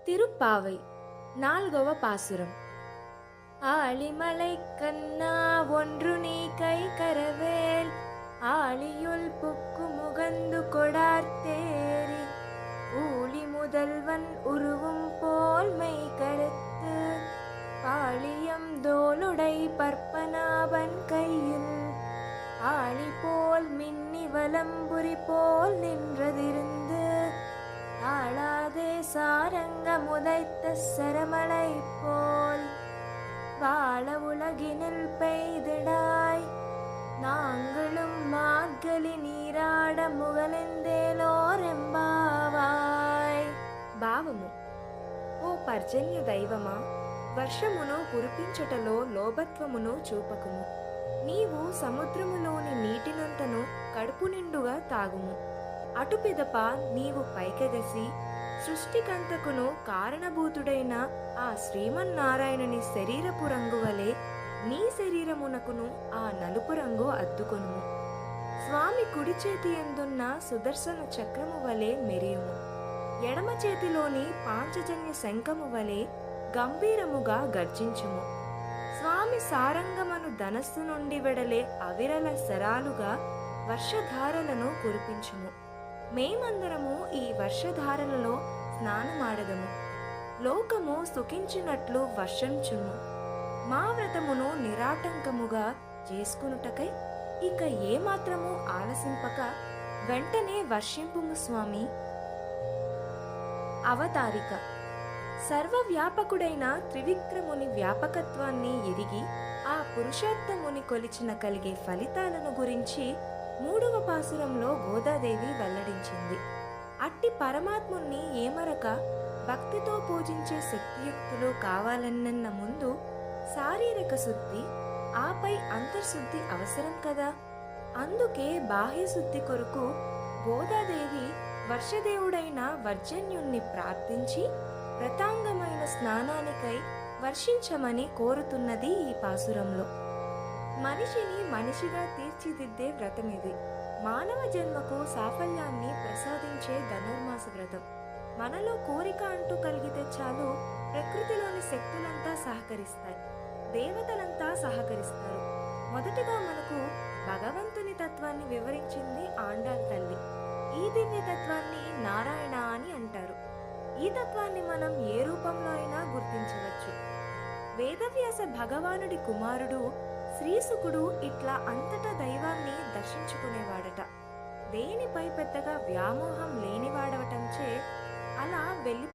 తిరుప్పావై 4వ పాసురం. ஆழிமலை கண்ணா ஒன்று நீ கை கரவேல் ஆழியுள் புக்கு முகந்து கொடார்த்தேரி ஊழி முதல்வன் உருவும் போல் மெய் கருத்து பாளியம் தோளுடை பற்பனாபன் கையில் ஆழி போல் மின்னி வலம்புரி போல் நின்றதிருந்து ஆளாதே சாரங்க முதைத்த சரமலை போல் வாழ உலகினில் பெய்திடாய் நாங்களும் மார்கழி நீరాడ ముగలెందేలోరెంబావాయ్. భావము: ఓ పర్జన్య దైవమా, వర్షమును కురిపించుటలో లోభత్వమును చూపకుము. నీవు సముద్రములోని నీటినంతను కడుపు నిండుగా తాగుము. అటు పిదప నీవు పైకెగసి సృష్టికంతకును కారణభూతుడైన ఆ శ్రీమన్నారాయణుని శరీరపు రంగు వలె నీ శరీరమునకును ఆ నలుపు రంగు అద్దుకొనుము. స్వామి కుడి చేతి ఎందున్న సుదర్శన చక్రము వలె మెరియుము. ఎడమ చేతిలోని పాంచజన్య శంఖము వలె గంభీరముగా గర్జించుము. స్వామి సారంగమను ధనస్సు నుండి వెడలే అవిరల శరాలుగా వర్షధారలను కురిపించుము. మేమందరము ఈ వర్షధారలలో స్నానమాడదము. లోకము సుఖించినట్లు వర్షంచుము. మా వ్రతమును నిరాటంకముగా చేసుకునుటకై ఇక ఏమాత్రము ఆలసింపక వెంటనే వర్షింపుము స్వామి. అవతారిక: సర్వవ్యాపకుడైన త్రివిక్రముని వ్యాపకత్వాన్ని ఎరిగి ఆ పురుషోత్తముని కొలిచిన కలిగే ఫలితాలను గురించి 3వ పాసురంలో గోదాదేవి వెల్లడించింది. అట్టి పరమాత్ముణ్ణి ఏమరక భక్తితో పూజించే శక్తియుక్తులు కావాలన్న ముందు శారీరక శుద్ధి, ఆపై అంతర్శుద్ధి అవసరం కదా. అందుకే బాహ్యశుద్ధి కొరకు గోదాదేవి వర్షదేవుడైన వర్జన్యుణ్ణి ప్రార్థించి వ్రతాంగమైన స్నానానికై వర్షించమని కోరుతున్నది ఈ పాసురంలో. మనిషిని మనిషిగా తీర్చిదిద్దే వ్రతమిది. మానవ జన్మకు సాఫల్యాన్ని ప్రసాదించే ధనుర్మాస వ్రతం. మనలో కోరిక అంటూ కలిగితే చాలు, ప్రకృతిలోని శక్తులంతా సహకరిస్తాయి, దేవతలంతా సహకరిస్తారు. మొదటిగా మనకు భగవంతుని తత్వాన్ని వివరించింది ఆండాళ్ తల్లి. ఈ దివ్య తత్వాన్ని నారాయణ అని అంటారు. ఈ తత్వాన్ని మనం ఏ రూపంలో అయినా గుర్తించవచ్చు. వేదవ్యాస భగవానుడి కుమారుడు శ్రీశుకుడు ఇట్లా అంతటా దైవాన్ని దర్శించుకునేవాడట. దేనిపై పెద్దగా వ్యామోహం లేనివాడవటంచే అలా వెళ్ళి